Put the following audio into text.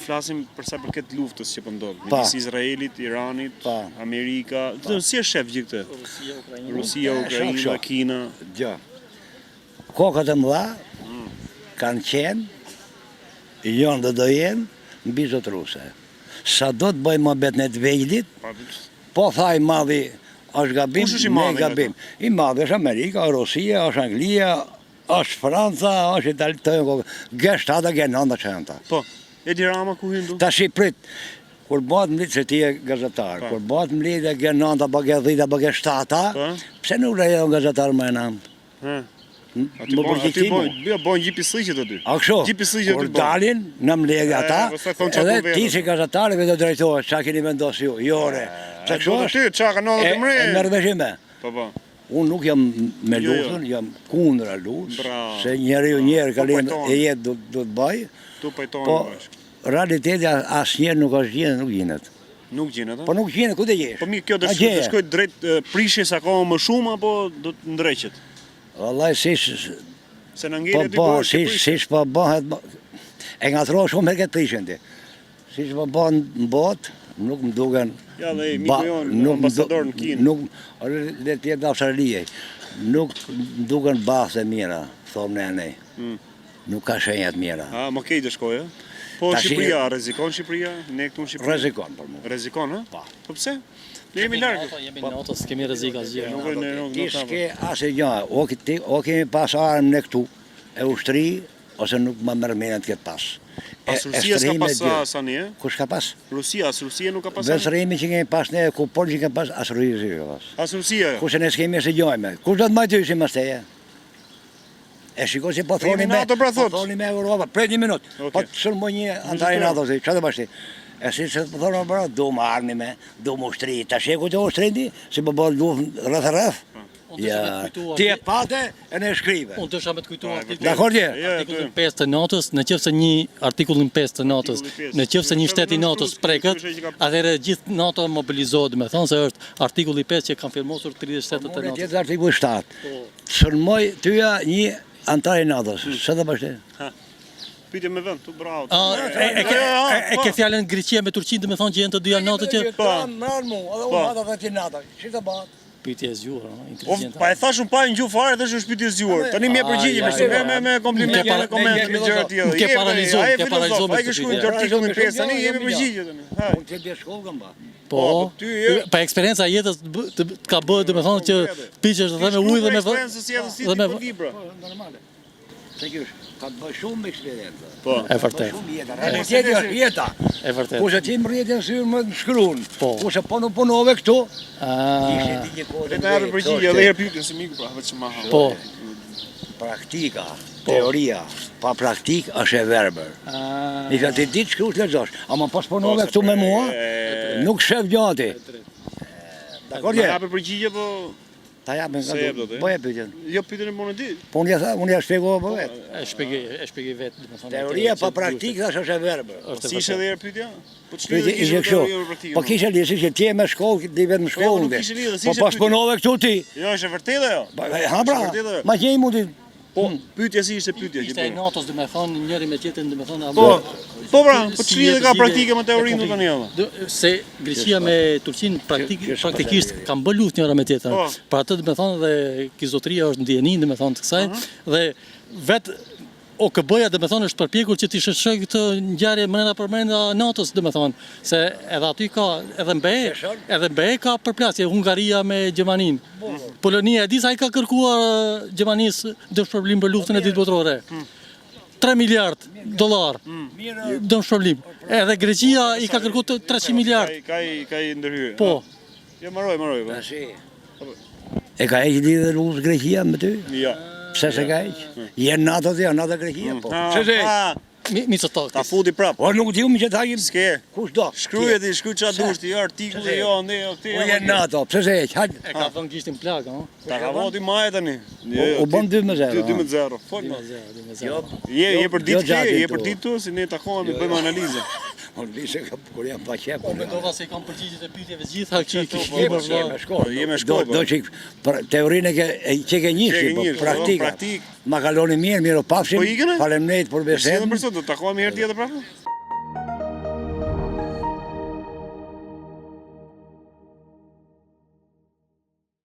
Flasim për sa përket luftës që po ndodh midis Izraelit, Iranit, Amerika. Si është shef gjithë këtë? Rusia, Ukraina, Kina. Gjë. Kokat e mëdha kanë qenë, janë dhe do jenë mbi zot ruse. Sa do të bëjmë mohabet në të vejlit, po thaj madhi është gabim, ne gabim. I madhi është Amerika, Rusia, është Anglia, është Franca, është Italia, G7, G9 që janë ta. Po. Edi Rama ku hindu? Ta shi prit, kur bëhet mlit se ti e gazetar, kur bëhet mlit e G9 apo G10 apo G7, pse nuk lejon gazetar më nam? Aty bojnë gjipi sliqet aty. A kështu? Gjipi sliqet kur dalin në mledhe ata, edhe ti si gazetar do drejtohesh, çka keni vendosur ju? Jore. Çka kështu ty, çka kanë ndodhur të mre? E merrveshime. Po. Unë nuk jam me luftën, jam kundra luftës, se njeriu kalim e jetë do të bëj. Po, realiteti asnjëherë nuk është gjenë, nuk gjenet. Nuk gjenet, a? Po nuk gjenet, ku të gjesh? Po mirë, kjo do të shkoj drejt prishjes akoma më shumë, apo do të ndreqet? Vallaj, se në ngjerë ty bëhet që prishje. Siç po bëhet, e ngatrohet shumë herë këtë prishjen ti. Siç po bëhen në botë, nuk më duken... Ja, dhe miku jonë, ambasador në Kinë. Nuk, le të jetë Australia, nuk më duken bathë e mira, thonë ne. Nuk ka shenjat mira. A, më kej të shkoj, e? Po Shqipëria, rezikon Shqipëria? Ne këtu në Shqipëria? Rezikon për mu. Rezikon, e? Po pse? Ne jemi largë. Jemi në otës, kemi rezika zgjë. Ti s'ke asë gjë, o kemi pas armë në këtu, e ushtri, ose nuk më mërmenet këtë pas. As Rusia s'ka pas asani, e? Kush ka pas? Rusia nuk ka pas asani? Vësërimi që kemi pas ne, ku polë që kemi pas, as Rusia ka pas. As Rusia, jo? Kushe ne s'kemi se gjojme. Kush do të majtyshim as teje? E shiko që po thoni me Europa, prej një minut, po të sërmoj një antari NATO, që të bashti? E si që po thoni me Europa, du më armi me, du më ushtri, ta sheku që ushtri, si po bëllë luft rrëth, ti e pate e ne shkrive. Unë të shame të kujtu artikullin 5 të NATO-s, në qëfë se një artikullin 5 të NATO-s, në qëfë se një shteti NATO-s preket, atëre gjithë NATO mobilizohet, me thonë se është artikulli 5 që kanë firmosur 37 të NATO-s. Tjetë artikulli 7, sërmoj tyja një antari NATO-s, së të bashti? Pytje me vend, tu bravo. E ke fjallën Greqia me Turqinë dhe me thonë që jenë të dyja NATO që... Mërë mu, edhe unë hata dhe që NATO, që të batë? Pytje e zgjuar, inteligenta. Pa e thash unë pa në gjuhë fare dhe është pytje e zgjuar. Tani me përgjigje, me kompliment, me koment, me gjëra tjera. Ke paralizuar me këtë pytje. Artikullin 5, tani jemi përgjigje tani. Unë që bje shkollë këmba. Po, pa eksperienca jetës të ka bëhet dhe me thonë që piqesh dhe me ujë dhe me vë... Se kjo ka të bëj shumë me eksperiencë. Po, e vërtet. Realiteti është jeta. E vërtet. Kushe ti më rrjetin syrë më të shkruun. Po. Kushe punove këtu. Ishte ti një kodë. Dhe të herë përgjigje, edhe herë pytje se miku pra, vetë që ma ha. Po. Praktika, teoria, pa praktik është e verber. I ka ti ditë shkru të lexosh. Ama pas punove këtu me mua, nuk shef gjati. Dakor je? Ma hape përgjigje, po... Ta japën këtu, bëje pyetjen. Jo pyetjen e më në di. Po unë ja shpjegova po vetë. E shpjegoj vetë, do të thonë. Teoria pa praktikë është e verbër. Si ishte edhe herë pyetja? Po ç'lidhje ishte kështu. Po kisha lidhje që ti me shkollë, ti vetë në shkollë. Po pas punove këtu ti. Jo, është e vërtetë ajo. Ha pra. Ma gjej mundi. Po pyetja si ishte pyetja? Ishte e NATO-s, do të thonë njëri me tjetrin, do të thonë. Po pra, po ç'lidhje ka praktike me teorinë tani edhe? Se Greqia me Turqinë praktikisht kanë bërë luftë njëra me tjetrën. Për atë do të thonë dhe kizotria është ndjeninë do të thonë të kësaj dhe vetë OKB-ja do të thonë është përpjekur që të shëshoj këtë ngjarje brenda përbrenda NATO-s do të thonë se edhe aty ka edhe MBE ka përplasje Hungaria me Gjermaninë. Polonia e di sa i ka kërkuar Gjermanisë dëshpërblim për luftën e dytë botërore. 3 miliard dollar dëshpërblim. Edhe Greqia i ka kërkuar 300 miliard. Ka i ndërhyrë. Po. Jo marroj. E ka heqë lidhë luftës Greqia me ty? Jo. Pse se ka heqë? Jenë NATO dhe janë NATO Greqia, po. Pse se heqë? Mitsotakis. Ta futi prap. O nuk t'ju mi që t'hajim. S'ke. Kush do? Shkruaj ti, shkruaj çfarë dush ti, artikulli jo, ne jo këti. O jenë NATO, pse se heqë? Hajde. E ka thënë gishtin plak, ha? Ta ka voti maje tani. U bën 2-0. 2-0. Fol ma. 2-0. Je për ditë tu, si ne takohemi bëjmë analizë. Unë vishe kur jam pa qep. Po mendova se kam përgjigjet e pyetjeve gjitha që Je me shkollë. Do që teorinë që ke njëshi, po praktika. Ma kaloni mirë, o pafshim. Faleminderit për besën. Do të takohemi herë tjetër prapë?